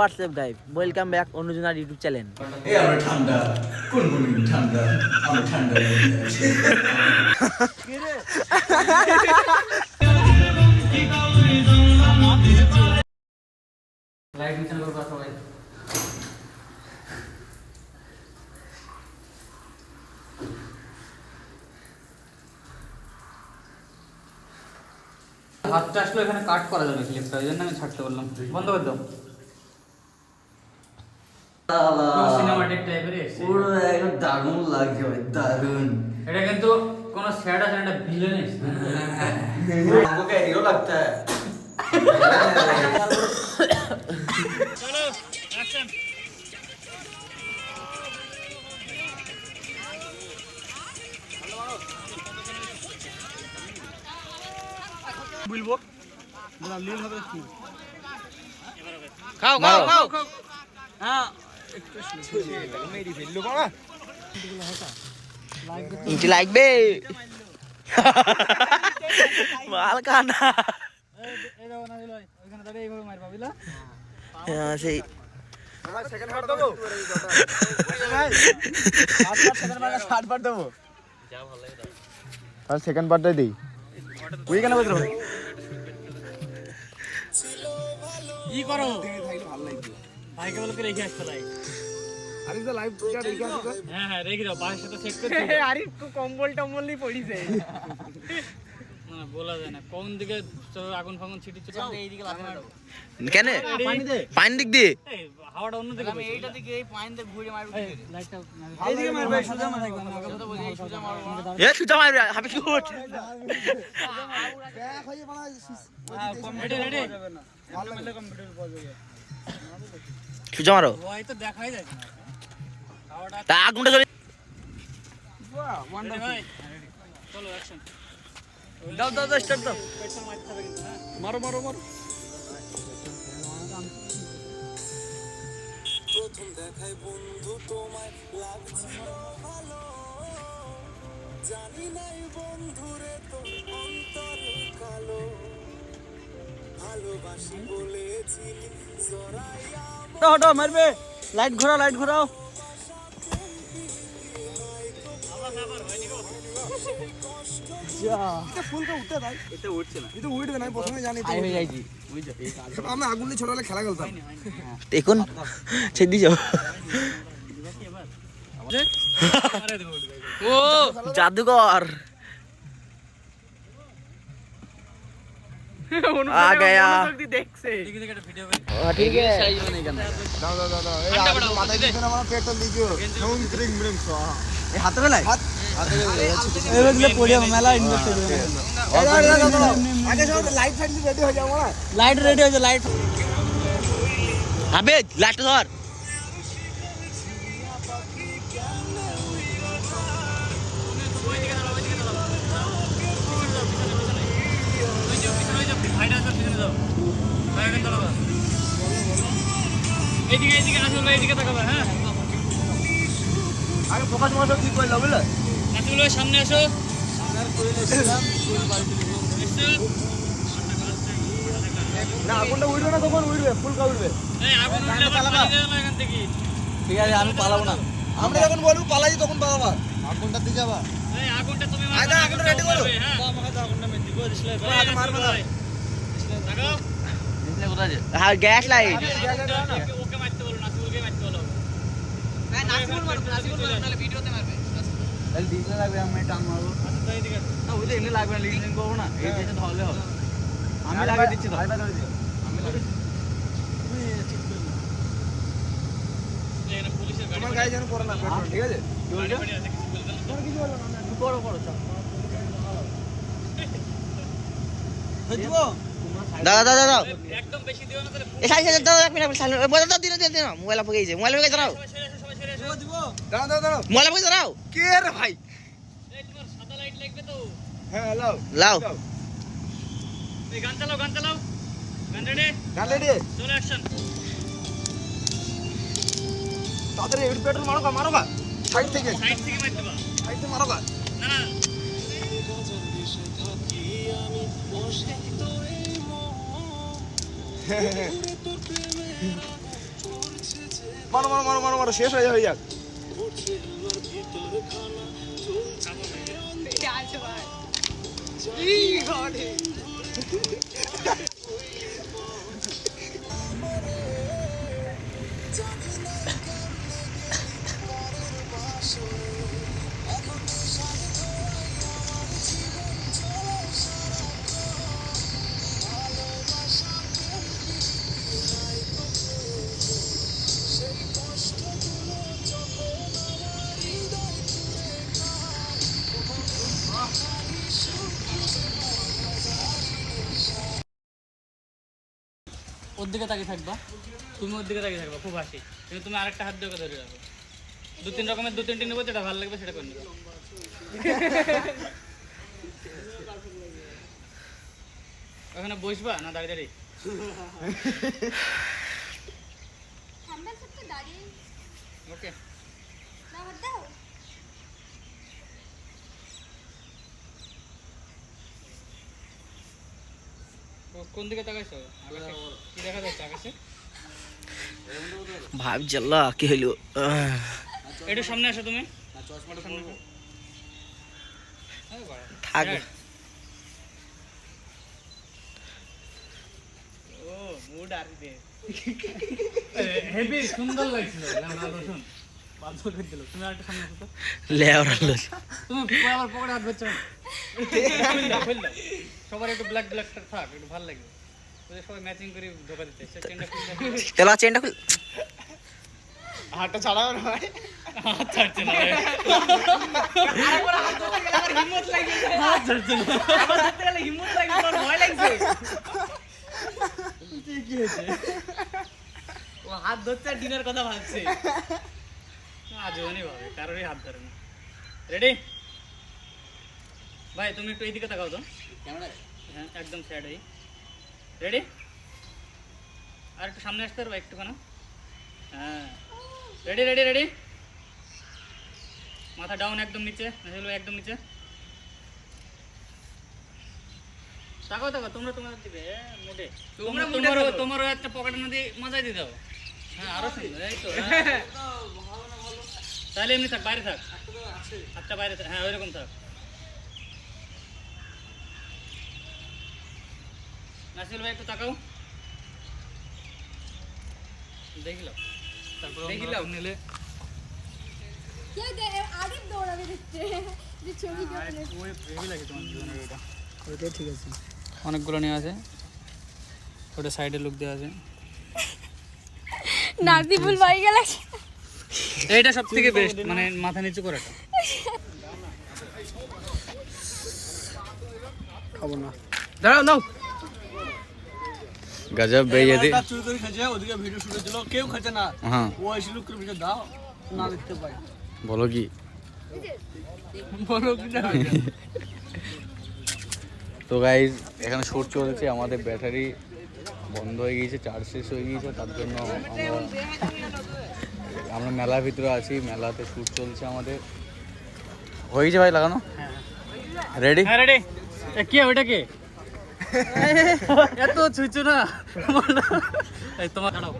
WhatsApp guys, welcome back অনুজনার YouTube channel. এই আমরা ঠান্ডা কোন ঠান্ডা আমরা ঠান্ডা লাইট নিচে করবা সবাই। হাতটা আসলে এখানে কাট করা যাবে ক্লিপটা, ওই জন্য আমি ছাড়তে বললাম। বন্ধ করে দাও। সিনেমাটিক টাইপের এসেছে, পুরো একদম দারুণ লাগছে ভাই, দারুণ। এটা কিন্তু কোন স্যাড আছে না, এটা ভিলেন এসেছে। हमको क्या हीरो लगता है। চলো অ্যাকশন। বলবো না লীল হবে কি খাও খাও খাও। হ্যাঁ मेरी फेल्लो बाबा ইঞ্চি লাগবে মাল কানা। এই দাও না দিল ওখানে দাঁড়িয়ে এইভাবে মারবা বুঝলা। হ্যাঁ সেই আমার সেকেন্ড পার্ট দেবো ভাই সেকেন্ড পার্ট 60 পার্ট দেবো। যা ভালো লাগে দাও। আর সেকেন্ড পার্টটাই দেই ওই কেন বলতে হবে কি করো ভালো লাগবে ভাইকে বলে তো রেখে আসতে লাই। আরে তো লাইভ যা রেখে আসি তো। হ্যাঁ হ্যাঁ রেখে দাও, বাসের সাথে সেট করে দাও। আরে কম্বল টম্বল নিয়ে পড়িছে না, বলা যায় না কোন দিকে আগুন ফাগুন ছিটিচ্ছে। এই দিকে লাগানো কেন পানি দে, পানি দিক দিয়ে এই হাওয়াটা অন্য দিকে। আমি এইটা দিকে এই পানি দিয়ে ঘুরে মারব। লাইটটা এই দিকে মারবে, সোজা মারবে। আমি আগে তো বলি সোজা মারব। এ সুজা মারবে হাবি শুট। ব্যাক হয়ে বলা কম্পিউটার রেডি ভালো লাগলে কম্পিউটার পাওয়া যাবে। সুজা মারো, ওই তো দেখাই যায় না হাওয়াটা। তা আগুনটা জ্বলে। বাহ ওয়ান্ডারফুল। চলো অ্যাকশন। দাও দাও দাও স্টার্ট দাও। পেটটা মারতে হবে কিন্তু। হ্যাঁ মারো মারো মারো। প্রথম দেখায় বন্ধু তোমায় লাগছিল ভালো, জানি নাই বন্ধুরে তোর অন্তরে কালো, ভালোবাসি বলেছিলি জড়াইয়া হটো মারবে। লাইট ঘোরাও লাইট ঘোরাও। আমি আগুন নিয়ে ছোটবেলায় খেলা খেলতাম দেখুন ছেদ দিছ ও জাদুকর आ गया। দেখছে ঠিক আছে, একটা ভিডিও করে। ठीक है দাও দাও দাও দাও এই আগুন মাথায় দিতে না আমার পেটটা লিখো নং ত্রিং ব্রিং সোহা এই হাতে বেলায় এই বদলে পড়িয়া মেলা ইনভেস্ট করে। আগে সব লাইট ফাইট রেডি হয়ে যাও না লাইট রেডি হয়ে যায় লাইট। আবে লাইটটা ধর। এইদিকে এইদিকে আসো, এইদিকে তাকাবা। হ্যাঁ আগে ফোকাস মারো ঠিক করে লাভ বুঝলে নাচগুলো সামনে আসো। না আগুনটা উঠবে না তখন উঠবে ফুলকা উঠবে এই আগুন উঠলে আবার পালা যাবে না এখান থেকে। ঠিক আছে আমি পালাবো না। আমরা যখন বলবো পালাই তখন পালাবা আগুনটা দিয়ে যাবা এই আগুনটা তুমি আগে আগুনটা ready করো। হ্যাঁ আমাকে তো আগুনটা মেরে দিব দিছলে ভাই। আগে মারবে না। তাকাও দিলে কোথায় যে হ্যাঁ গ্যাস লাইট। ওকে মারতে বলো, নাসিবুলকে মারতে বলো। ভাই নাসিবুল মারবে, নাসিবুল মারবে নালে ভিডিওতে মারবে। তাহলে দিলে লাগবে আমি টান মারবো আচ্ছা তো এইদিকে আসো। না ওইটা এমনি লাগবে না, লিডিং করবো না এই যে ধরলে হবে। আমি লাগিয়ে দিচ্ছি তো এখানে পুলিশের গাড়ি তোমার গায়ে যেন পড়ে না পেট্রোল ঠিক আছে বাড়ি বাড়ি আছে, কিছু বলতে না। বড় বড় চাপ দাদা দাদা দাদা একদম বেশি দিও না তাহলে এই সাইড সাইড দাদা এক মিনিট সাইড মোবাইল দাও দিন দিন মোবাইল আপকে গেছে মোবাইল আপকে দাও সবাই ছেড়ে আসো। দিব। দাঁড়াও দাঁড়াও দাঁড়াও মোবাইল আপকে দাও কে রে ভাই এই তোমার সাদা লাইট লাগবে তো। হ্যাঁ লাও লাও এই গান চালাও গান চালাও। গান রেডি গান রেডি চলো অ্যাকশন। তাড়াতাড়ি একটু পেট্রোল মারো গা সাইড থেকে সাইড থেকে মারতে বা। সাইড থেকে মারো গা না না আমি বসে তোরে মারো মারো মারো মারো মারো, শেষ হয়ে যাক। ওর দিকে তাকিয়ে থাকবা, তুমি ওর দিকে তাকিয়ে থাকবা, খুব হাসি। কিন্তু তুমি আরেকটা হাত দিয়ে ধরে রাখো। 2-3 রকমের 2-3টি নেবো, যেটা ভালো লাগবে সেটা করে নেবো। ওখানে বসবা না দাঁড়িয়ে দাঁড়িয়ে? ওকে। কোন দিকে তাকাইছো? আকাশে কি দেখা যাচ্ছে আকাশে? ভাব জ্বালা কি হইলো। একটু সামনে আসো তুমি। থাক। ও মুড আর দে। হেভি সুন্দর লাগছিল। না রসুন বাধ্য করে দিল। তুমি আরেকটু সামনে আসো তো। লেওরালো। তুমি আবার পকেটে হাত ধরছো। খুল দাও। সবার একটু ব্ল্যাক ব্ল্যাকটা থাক, একটু ভালো লাগবে। ওদের সবাই ম্যাচিং করে ঢোকা দিতে। চেনটা খুল দাও। চলো চেনটা খুল। হাতটা ছাড়াও না ভাই। হাত ছাড়ছে না ভাই। আরেকবার হাত ধরতে গেলে আমার হিম্মত লাগে। হাত ছাড়ছে না। আবার ধরতে গেলে হিম্মত লাগে, আমার ভয় লাগছে। কি হয়েছে? ও হাত ধরতে আর ডিনার কথা ভাবছে। আজীবনই ভাবে, কারোরই হাত ধরে না। রেডি ভাই? তুমি একটু এইদিকে তাকাও তো। হ্যাঁ একদম স্যাড হই। রেডি? আর একটু সামনে আসতে পারবো একটুখানা? হ্যাঁ রেডি রেডি রেডি। মাথা ডাউন, একদম নিচে, একদম নিচে। তাকাও তাকাও, তোমরা তোমাদের দিকে মুডে। তোমারও একটা পকেটের মধ্যে মজাই দিয়ে দাও। হ্যাঁ আরো সুন্দর, এই তো। তাহলে এমনি থাক, বাইরে থাক, হাতটা বাইরে থাক। হ্যাঁ ওইরকম থাক। নাসির ভাই একটু তাকাও, দেখিলাম। তারপর দেখিলাম নিলে অনেকগুলো নেওয়া আছে। ওটা সাইডে লুক দেওয়া আছে। নাদিবুল ভাই গেলে এইটা সব থেকে বেস্ট, মানে মাথা নিচু করাটা। খাবো না, দাঁড়াও নাও। গজব বেজে দি। চুরি করে খাচ্ছে, ওদিকে ভিডিও শুট হচ্ছিল, কেউ খাচ্ছে না। হ্যাঁ ও এসে লুক করে ভিডিও দাও, না দেখতে পাই। বলো কি? বলো কি না? তো গাইজ এখানে শুট চলছে, আমাদের ব্যাটারি বন্ধ হয়ে গিয়েছে, চার্জ শেষ হয়ে গিয়েছে, তার জন্য আমরা মেলার ভিতরে আছি। মেলাতে শুট চলছে আমাদের। হয়েছে ভাই লাগানো? রেডি? হ্যাঁ রেডি। কে ওইটা কে? এত ছুঁচো না। এই তোমার দাঁড়াও।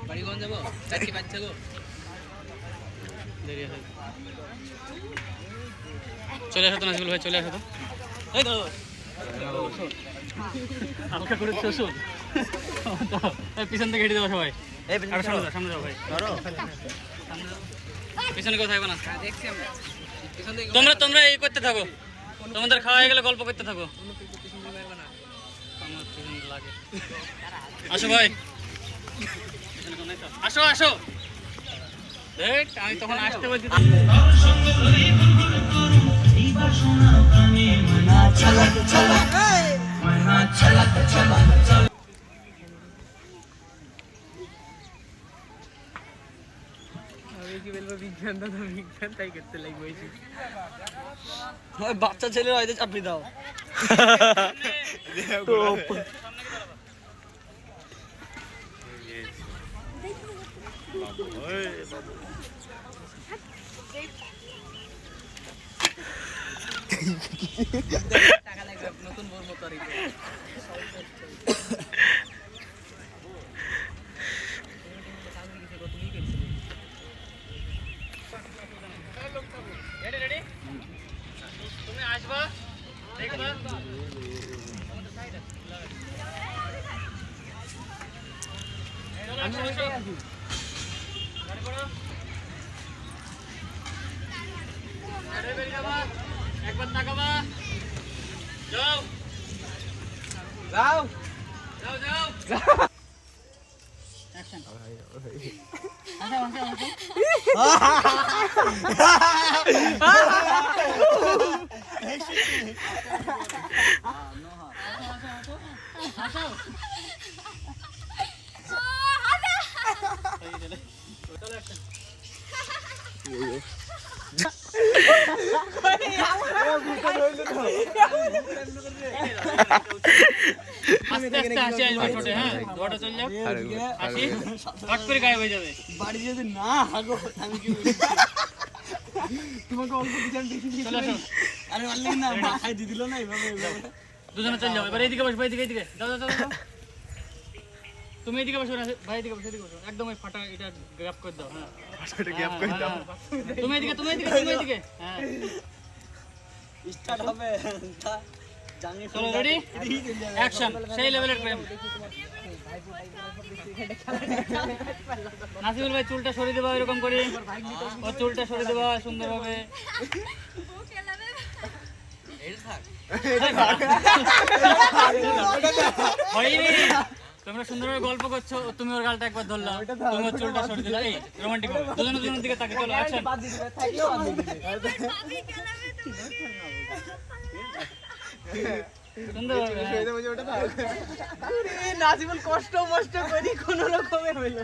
বাড়ি কোন যাবো? চারটি বাচ্চা গো। দেরি আছে। চলে আসো তো নাসিবুল ভাই, চলে আসো তো। এই তো হালকা করে শোষণ। পিছন থেকে হেঁটে যাবো সবাই। আর সামনে যাও, সামনে যাও ভাই। পিছনে কেউ থাকবে না। দেখছি আমরা। পিছন থেকে তোমরা এই করতে থাকো, তোমাদের খাওয়া হয়ে গেলে গল্প করতে থাকো। আমার পিছন লাগে। আসো ভাই, আসো আসো। দেখ আমি তখন আসতে বলছি। কি বলবো, বিজ্ঞান দাদা বিজ্ঞান তাই করতে লাগবে। বাচ্চা ছেলেরা হয়তো চাপিয়ে দাও। টাকা লাগবে নতুন বোর মতো আর রেডি তুমি আসবা দেখবা একবার তাকাবা যাও যাও যাও যাও অ্যাকশন আস্তে আস্তে হাসি আসবে ছোটে হ্যাঁ দোয়াটা চলে যাও হাসি ফট করে গায়েব হয়ে যাবে বাড়ি যদি না আগো থ্যাংক ইউ তোমাকে অল্প কিছু চলে আসো আরে অনলাইন না মাথায় দিয়ে দিল না এইভাবে দুজনে চলে যাও এবার এইদিকে বসো এইদিকে এইদিকে যাও যাও যাও তুমি এইদিকে বসো ভাই এইদিকে বসো এইদিকে বসো একদম ওই ফাটা এটা গ্র্যাব করে দাও হ্যাঁ ফাটাটা গ্যাপ করে দাও। তুমি এইদিকে হ্যাঁ স্টার্ট হবে জানি চলো রেডি অ্যাকশন সেই লেভেলের প্রেম নাসিবুল ভাই চুলটা সরিয়ে দেবা এরকম করে ও চুলটা সরিয়ে দেবা সুন্দরভাবে হয়নি তোমরা সুন্দরভাবে গল্প করছো তুমি ওর গালটা একবার ধরলা তুমি ওর চুলটা সরিয়ে দিলা এই রোমান্টিক হবে দুজনের দিকে তাকে চলো অ্যাকশন বাদ দিয়ে দিবে থাকলেও বাদ দিয়ে দিবে সুন্দরভাবে হ্যাঁ। নাজিবুল কষ্ট মষ্ট করি কোন রকমে হইলো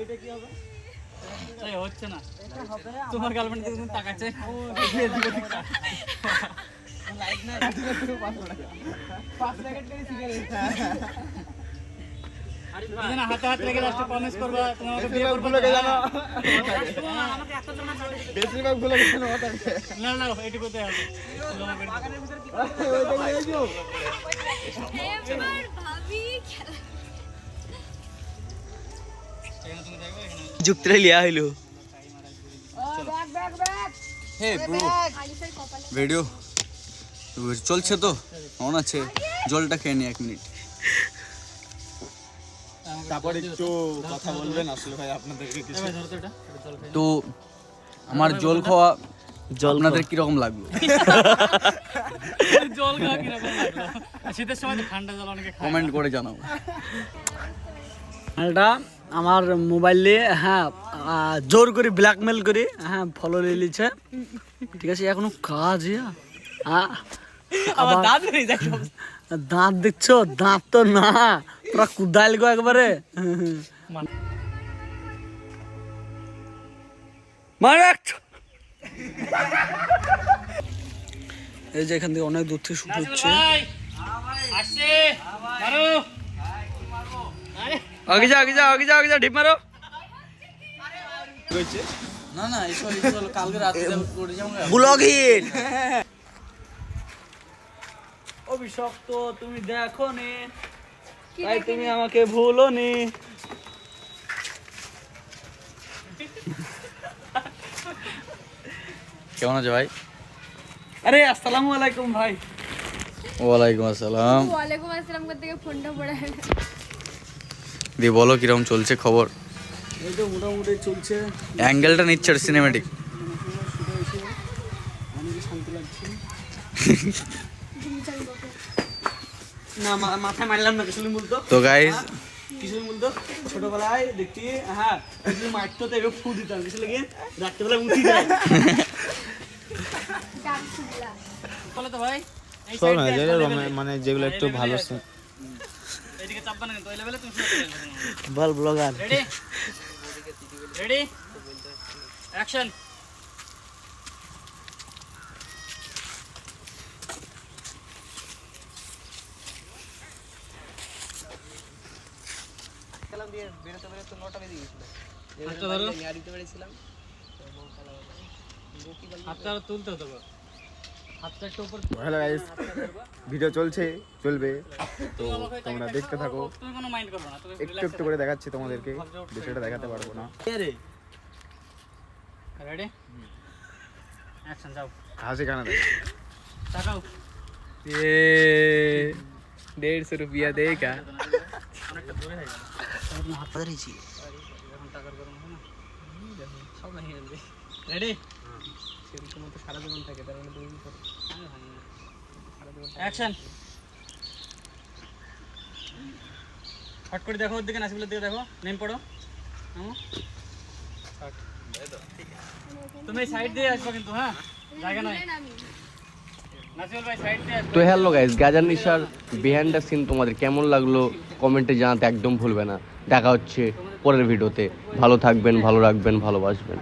এটা কি হবে এই হচ্ছে না তোমার গার্লফ্রেন্ড তুমি তাকাচ্ছে লাইট না 5 টাকা করে সিগারেট দুজনে হাতে হাত লেগে লাস্টে প্রমিস করবা তুমি আমাকে বিয়ে করবে ভুলে জানো আমাকে এত জন ছাড়বে বেশিরভাগ ভুলে গেছে না মাথা না না এইটুকুতে হবে যুক্তরা লিয়া হইলো হে ব্রো ভিডিও চলছে তো অন আছে জলটা খেয়ে নি 1 মিনিট তারপর একটু কথা বলবেন আসলে ভাই আপনাদেরকে কিছু তো আমার জল খাওয়া আপনাদের কিরকম লাগলো জল খাওয়া কিরকম লাগলো শীতের সময় তো ঠান্ডা জল অনেকে খায় কমেন্ট করে জানাও এটা আমার মোবাইলে হ্যাঁ জোর করে ব্ল্যাকমেল করে হ্যাঁ ফলো নিয়ে নিচ্ছে ঠিক আছে এখনো কাজ হ্যাঁ আবার দাঁত দেখছো দাঁত তো না পুরা কুদাইল গো একবারে এই যে এখান থেকে অনেক দূর থেকে শুট হচ্ছে ভাই আসছে মারো আরে আগে যা ঢিপ মারো না না এসব কালকে রাতে করে যাবো ব্লগিং অভিশপ্ত তুমি দেখো নি তাই তুমি আমাকে ভুলো নি কেমন আছে ভাই আরে আসসালামু আলাইকুম ভাই ওয়ালাইকুম আসসালাম ওয়ালাইকুম আসসালাম করতে গিয়ে ফোনটা পড়ে গেল দিয়ে বলো কিরকম চলছে খবর এই তো মোটামুটি চলছে অ্যাঙ্গেলটা নিচ্ছে সিনেমেটিক অনেক শান্তি লাগছে না মাথায় মারলাম না কিছু বলতো তো গাইস কিছু বলতো ছোটবেলায় দেখছি হ্যাঁ কিছু মারতো তো এবার ফু দিতাম কিছু লেগে রাত্রেবেলা উঠি যায় বলো তো ভাই এই সব সাইড না মানে যেগুলো একটু ভালো এদিকে চাপবা না কিন্তু ওই লেভেলে তুমি শুনতে পারবে বল ব্লগার রেডি রেডি অ্যাকশন হাতটা তুলতে হতো হাতটা একটু উপর হ্যালো গাইস, ভিডিও চলছে, চলবে, তো তোমরা দেখতে থাকো। তুমি কোনো মাইন্ড করবে না, তুমি একটু একটু করে দেখাচ্ছি তোমাদেরকে, বিষয়টা দেখাতে পারবো না। রেডি অ্যাকশন যাও হাসি কানা দেখ, তাকাও ये 150 रुपया देगा অনেকটা দূরে হয়ে গেল হাত ধরেছি এখন টাকার গরম হয় না সব ভেঙে যাবে রেডি সেরকম তো সারা জীবন থাকে তার মানে তুমি করো অ্যাকশন হট করে দেখো ওর দিকে নাসিবুলের দিকে দেখো নেম পড়ো নামো তুমি সাইড দিয়ে আসবে কিন্তু হ্যাঁ জায়গা নাই আমি নাসিবুল ভাই সাইড দিয়ে আসবে তো হ্যালো গাইস, গাজার নিশার বিহাইন্ড দ্য সিন তোমাদের কেমন লাগলো কমেন্টে জানাতে একদম ভুলবে না। দেখা হচ্ছে পরের ভিডিওতে। ভালো থাকবেন, ভালো রাখবেন, ভালোবাসবেন।